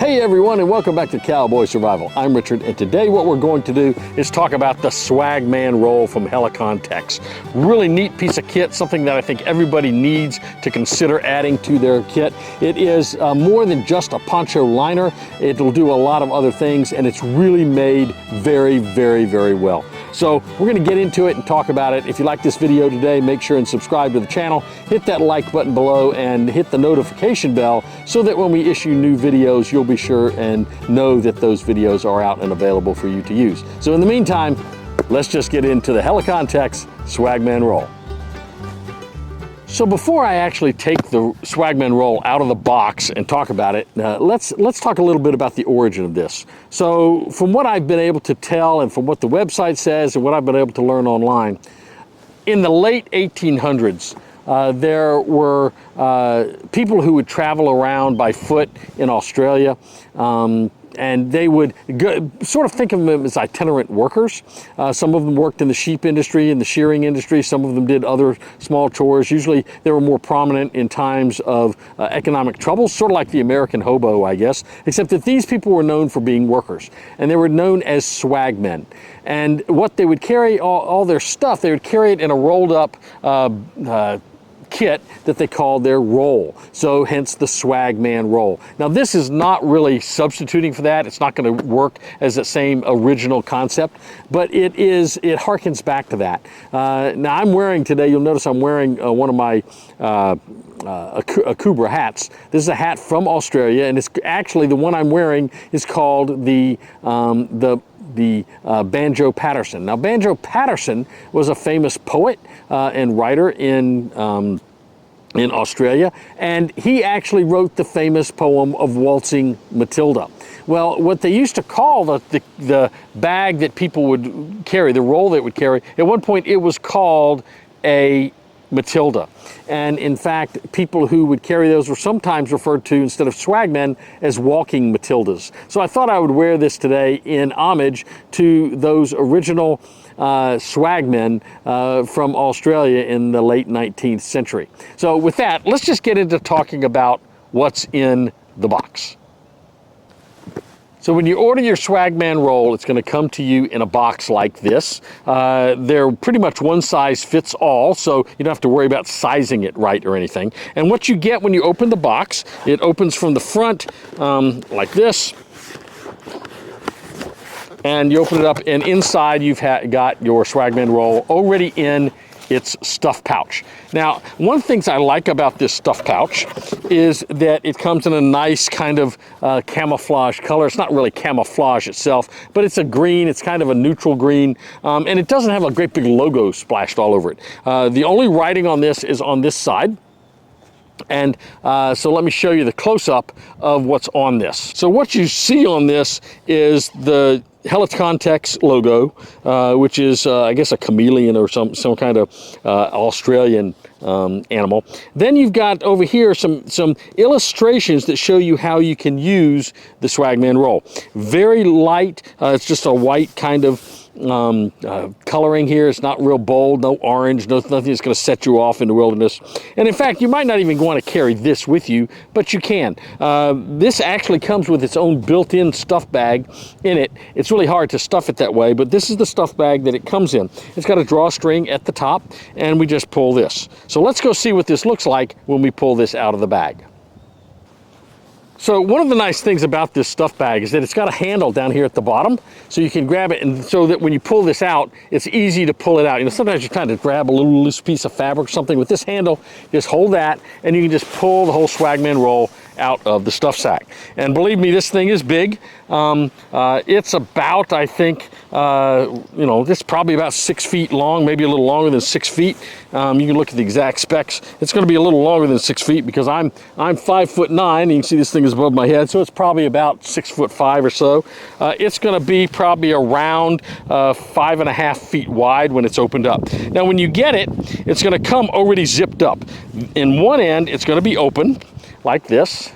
Hey everyone, and welcome back to Cowboy Survival. I'm Richard, and today what we're going to do is talk about the Swagman Roll from Helikon-Tex. Really neat piece of kit, something that I think everybody needs to consider adding to their kit. It is more than just a poncho liner. It'll do a lot of other things, and it's really made very, very, very well. So we're going to get into it and talk about it. If you like this video today, make sure and subscribe to the channel, hit that like button below, and hit the notification bell so that when we issue new videos, you'll be sure and know that those videos are out and available for you to use. So in the meantime, let's just get into the Helikon-Tex Swagman Roll. So before I actually take the Swagman Roll out of the box and talk about it, let's talk a little bit about the origin of this. So from what I've been able to tell and from what the website says and what I've been able to learn online, in the late 1800s, there were people who would travel around by foot in Australia, and they would sort of think of them as itinerant workers. Some of them worked in the sheep industry and the shearing industry. Some of them did other small chores. Usually they were more prominent in times of economic trouble, sort of like the American hobo, I guess, except that these people were known for being workers, and they were known as swagmen. And what they would carry, all their stuff, they would carry it in a rolled up kit that they called their roll. So hence the Swagman Roll. Now this is not really substituting for that. It's not going to work as the same original concept, but it harkens back to that. Now I'm wearing today, you'll notice I'm wearing one of my Akubra hats. This is a hat from Australia, and it's actually the one I'm wearing is called the Banjo Patterson. Now, Banjo Patterson was a famous poet and writer in Australia, and he actually wrote the famous poem of Waltzing Matilda. Well, what they used to call the bag that people would carry, the roll they would carry, at one point it was called a Matilda. And in fact, people who would carry those were sometimes referred to, instead of swagmen, as walking Matildas. So I thought I would wear this today in homage to those original swagmen from Australia in the late 19th century. So with that, let's just get into talking about what's in the box. So when you order your Swagman Roll, it's going to come to you in a box like this. They're pretty much one size fits all, so you don't have to worry about sizing it right or anything. And what you get when you open the box, it opens from the front like this. And you open it up, and inside you've got your Swagman Roll already in its stuff pouch. Now, one of the things I like about this stuff pouch is that it comes in a nice kind of camouflage color. It's not really camouflage itself, but it's a green. It's kind of a neutral green, and it doesn't have a great big logo splashed all over it. The only writing on this is on this side. And so let me show you the close-up of what's on this. So what you see on this is the Helikon-Tex logo, which is, I guess, a chameleon or some kind of Australian animal. Then you've got over here some illustrations that show you how you can use the Swagman Roll. Very light. It's just a white kind of coloring here. It's not real bold, no orange, nothing that's going to set you off in the wilderness. And in fact, you might not even want to carry this with you, but you can. This actually comes with its own built-in stuff bag in it. It's really hard to stuff it that way, but this is the stuff bag that it comes in. It's got a drawstring at the top, and we just pull this. So let's go see what this looks like when we pull this out of the bag. So one of the nice things about this stuff bag is that it's got a handle down here at the bottom, so you can grab it, and so that when you pull this out, it's easy to pull it out. You know, sometimes you're trying to grab a little loose piece of fabric or something. With this handle, just hold that, and you can just pull the whole Swagman Roll out of the stuff sack. And believe me, this thing is big. It's about, I think, you know, this is probably about 6 feet long, maybe a little longer than 6 feet. You can look at the exact specs. It's going to be a little longer than 6 feet because I'm 5'9". And you can see this thing is above my head, so it's probably about 6'5" or so. It's going to be probably around 5.5 feet wide when it's opened up. Now, when you get it, it's going to come already zipped up. In one end, it's going to be open like this,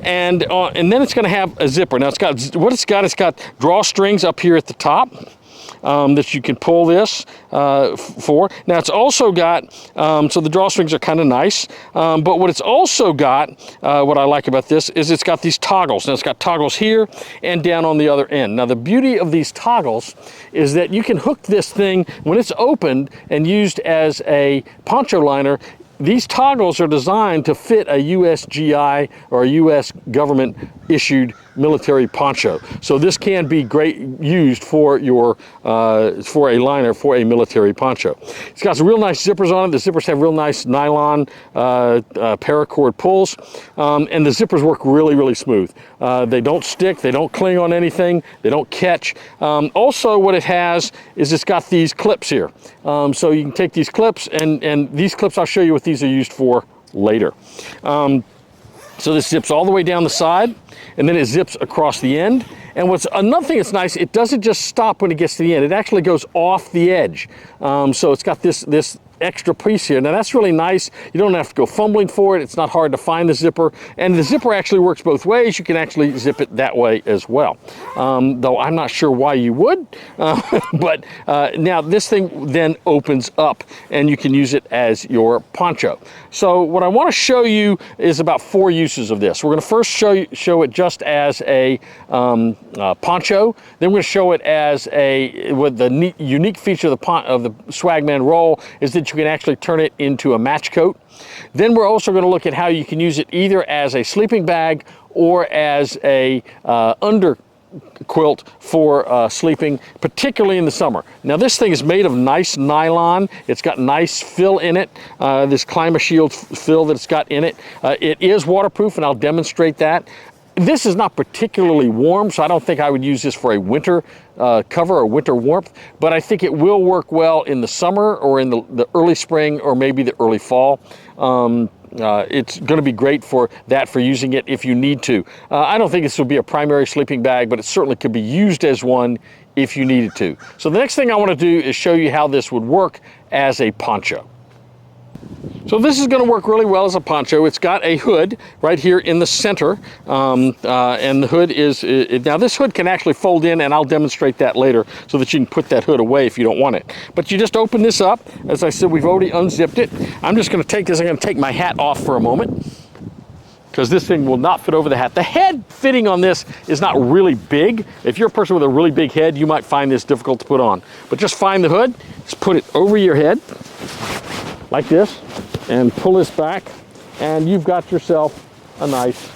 and then it's going to have a zipper. Now it's got drawstrings up here at the top, that you can pull this for. Now it's also got, so the drawstrings are kind of nice, but what it's also got, what I like about this is it's got these toggles. Now it's got toggles here and down on the other end. Now the beauty of these toggles is that you can hook this thing when it's opened and used as a poncho liner. These toggles are designed to fit a USGI or a US government issued military poncho. So this can be great used for your for a liner for a military poncho. It's got some real nice zippers on it. The zippers have real nice nylon paracord pulls, and the zippers work really, really smooth. They don't stick, they don't cling on anything, they don't catch. Also what it has is it's got these clips here. So you can take these clips, and these clips, I'll show you what these are used for later. So this zips all the way down the side, and then it zips across the end. And what's another thing that's nice, it doesn't just stop when it gets to the end. It actually goes off the edge. So it's got this extra piece here. Now that's really nice. You don't have to go fumbling for it. It's not hard to find the zipper. And the zipper actually works both ways. You can actually zip it that way as well. Though I'm not sure why you would. But now this thing then opens up and you can use it as your poncho. So what I want to show you is about 4 uses of this. We're going to first show it just as a poncho. Then we're going to show it as with the unique feature of the Swagman Roll is that you can actually turn it into a match coat. Then we're also going to look at how you can use it either as a sleeping bag or as a under-quilt for sleeping, particularly in the summer. Now this thing is made of nice nylon. It's got nice fill in it, this ClimaShield fill that it's got in it. It is waterproof, and I'll demonstrate that. This is not particularly warm, so I don't think I would use this for a winter cover or winter warmth, but I think it will work well in the summer or in the early spring or maybe the early fall. It's going to be great for using it if you need to. I don't think this will be a primary sleeping bag, but it certainly could be used as one if you needed to. So the next thing I want to do is show you how this would work as a poncho. So this is going to work really well as a poncho. It's got a hood right here in the center, and the hood is, now this hood can actually fold in, and I'll demonstrate that later so that you can put that hood away if you don't want it. But you just open this up. As I said, we've already unzipped it. I'm just going to take this, I'm going to take my hat off for a moment because this thing will not fit over the hat. The head fitting on this is not really big. If you're a person with a really big head, you might find this difficult to put on. But just find the hood, just put it over your head like this, and pull this back, and you've got yourself a nice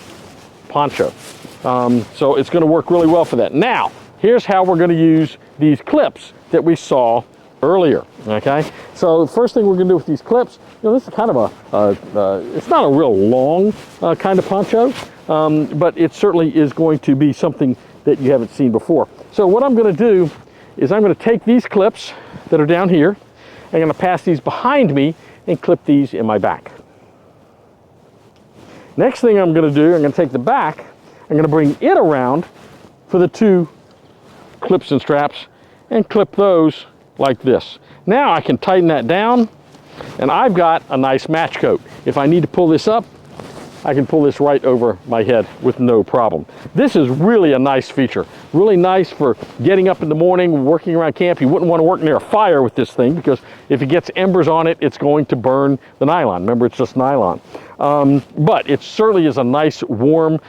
poncho. So it's going to work really well for that. Now, here's how we're going to use these clips that we saw earlier, okay? So the first thing we're going to do with these clips, this is kind of it's not a real long kind of poncho, but it certainly is going to be something that you haven't seen before. So what I'm going to do is I'm going to take these clips that are down here, I'm going to pass these behind me and clip these in my back. Next thing I'm going to do, I'm going to take the back, I'm going to bring it around for the 2 clips and straps and clip those like this. Now I can tighten that down, and I've got a nice match coat. If I need to pull this up, I can pull this right over my head with no problem. This is really a nice feature. Really nice for getting up in the morning, working around camp. You wouldn't want to work near a fire with this thing because if it gets embers on it, it's going to burn the nylon. Remember, it's just nylon. But it certainly is a nice warm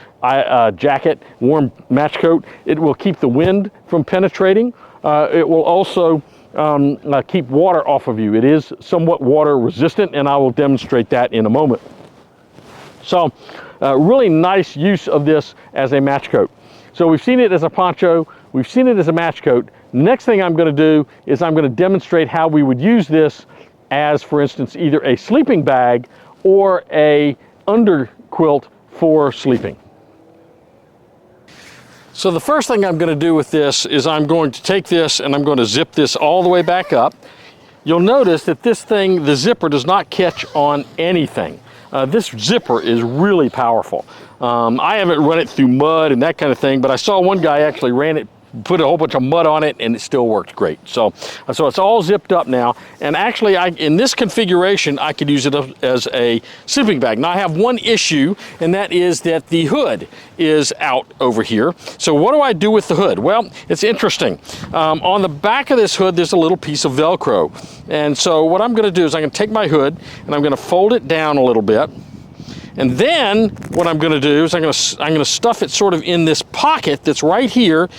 jacket, warm match coat. It will keep the wind from penetrating. It will also keep water off of you. It is somewhat water resistant, and I will demonstrate that in a moment. So really nice use of this as a match coat. So we've seen it as a poncho, we've seen it as a match coat. Next thing I'm going to do is I'm going to demonstrate how we would use this as, for instance, either a sleeping bag or a under-quilt for sleeping. So the first thing I'm going to do with this is I'm going to take this and I'm going to zip this all the way back up. You'll notice that this thing, the zipper, does not catch on anything. This zipper is really powerful. I haven't run it through mud and that kind of thing, but I saw one guy actually ran it put a whole bunch of mud on it, and it still works great. So it's all zipped up now. And actually, in this configuration, I could use it as a sleeping bag. Now, I have one issue, and that is that the hood is out over here. So what do I do with the hood? Well, it's interesting. On the back of this hood, there's a little piece of Velcro. And so what I'm going to do is I'm going to take my hood, and I'm going to fold it down a little bit. And then what I'm going to do is I'm going to stuff it sort of in this pocket that's right here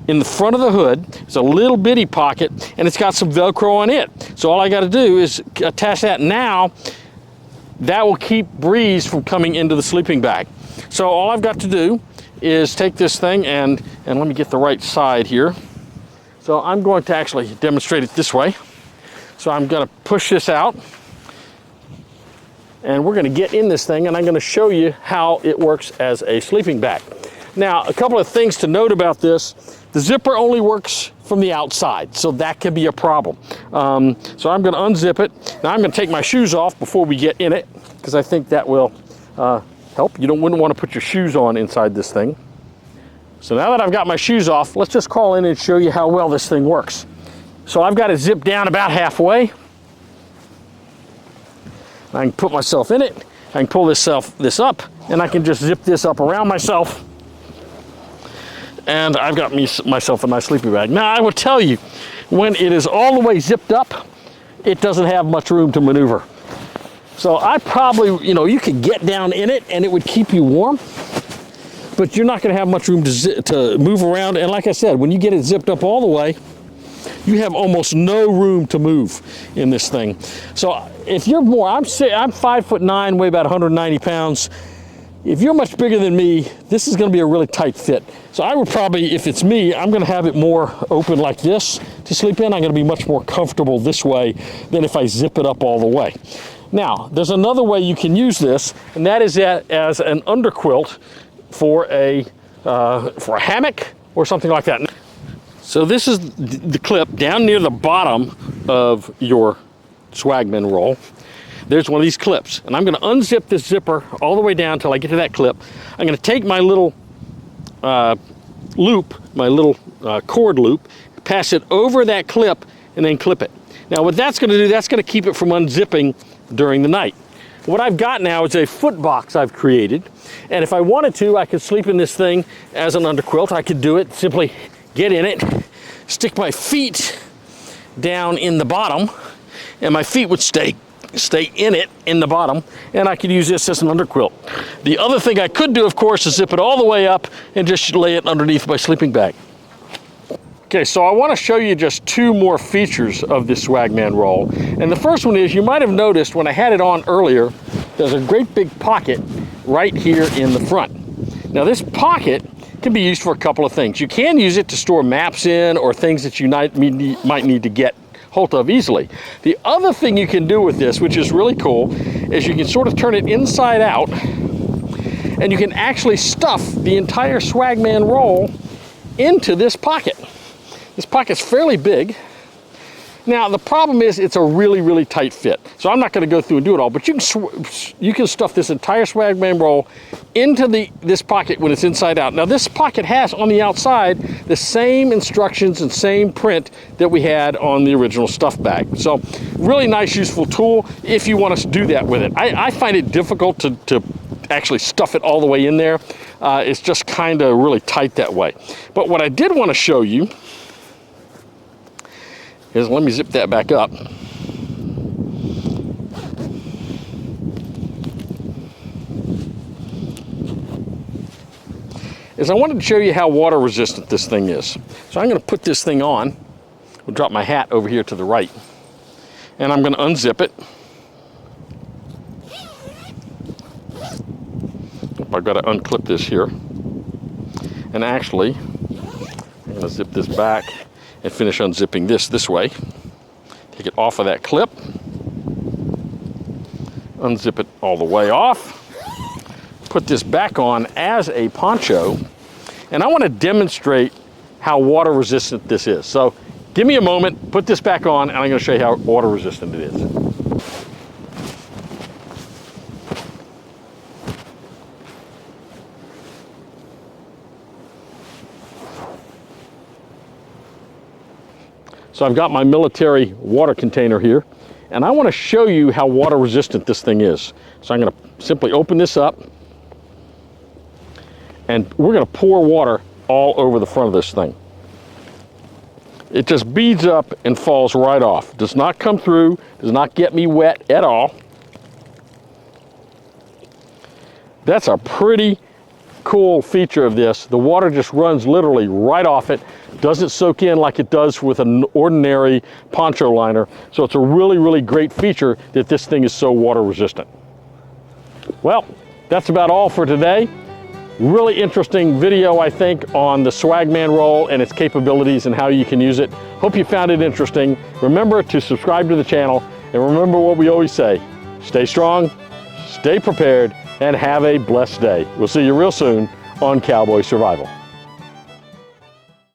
in the front of the hood. It's a little bitty pocket, and it's got some Velcro on it. So all I got to do is attach that. Now that will keep breeze from coming into the sleeping bag. So all I've got to do is take this thing and let me get the right side here. So I'm going to actually demonstrate it this way. So I'm going to push this out, and we're going to get in this thing, and I'm going to show you how it works as a sleeping bag. Now, a couple of things to note about this. The zipper only works from the outside, so that can be a problem. So I'm going to unzip it. Now I'm going to take my shoes off before we get in it, because I think that will help. You wouldn't want to put your shoes on inside this thing. So now that I've got my shoes off, let's just crawl in and show you how well this thing works. So I've got it zipped down about halfway. I can put myself in it. I can pull this up, and I can just zip this up around myself. And I've got myself a nice sleeping bag. Now, I will tell you, when it is all the way zipped up, it doesn't have much room to maneuver. So I probably, you could get down in it and it would keep you warm, but you're not going to have much room to move around. And like I said, when you get it zipped up all the way, you have almost no room to move in this thing. So if you're more, I'm 5'9", weigh about 190 pounds. If you're much bigger than me, this is going to be a really tight fit. So I would probably, if it's me, I'm going to have it more open like this to sleep in. I'm going to be much more comfortable this way than if I zip it up all the way. Now, there's another way you can use this, and that is as an underquilt for a hammock or something like that. So this is the clip down near the bottom of your Swagman roll. There's one of these clips, and I'm going to unzip this zipper all the way down until I get to that clip. I'm going to take my little loop, my little cord loop, pass it over that clip, and then clip it. Now what that's going to do, that's going to keep it from unzipping during the night. What I've got now is a foot box I've created, and if I wanted to, I could sleep in this thing as an underquilt. I could do it, simply get in it, stick my feet down in the bottom, and my feet would stay in it in the bottom, and I could use this as an underquilt. The other thing I could do, of course, is zip it all the way up and just lay it underneath my sleeping bag. Okay, so I want to show you just two more features of this Swagman roll. And the first one is, you might have noticed when I had it on earlier, there's a great big pocket right here in the front. Now this pocket can be used for a couple of things. You can use it to store maps in or things that you might need to get hold of easily. The other thing you can do with this, which is really cool, is you can sort of turn it inside out, and you can actually stuff the entire Swagman roll into this pocket. This pocket's fairly big. Now the problem is it's a really, really tight fit. So I'm not going to go through and do it all, but you can stuff this entire Swagman roll into this pocket when it's inside out. Now this pocket has on the outside the same instructions and same print that we had on the original stuff bag. So really nice, useful tool if you want to do that with it. I find it difficult to actually stuff it all the way in there. It's just kind of really tight that way. But what I did want to show you is, let me zip that back up. I wanted to show you how water resistant this thing is. So I'm going to put this thing on. I'll drop my hat over here to the right. And I'm going to unzip it. I've got to unclip this here. And actually, I'm going to zip this back and finish unzipping this way. Take it off of that clip. Unzip it all the way off. Put this back on as a poncho. And I want to demonstrate how water resistant this is. So give me a moment, put this back on, and I'm going to show you how water resistant it is. So I've got my military water container here, and I want to show you how water resistant this thing is. So I'm going to simply open this up, and we're going to pour water all over the front of this thing. It just beads up and falls right off. Does not come through, does not get me wet at all. That's a pretty cool feature of this. The water just runs literally right off it. Doesn't soak in like it does with an ordinary poncho liner. So it's a really, really great feature that this thing is so water resistant. Well, that's about all for today. Really interesting video, I think, on the Swagman Roll and its capabilities and how you can use it. Hope you found it interesting. Remember to subscribe to the channel, and remember what we always say, stay strong, stay prepared, and have a blessed day. We'll see you real soon on Cowboy Survival.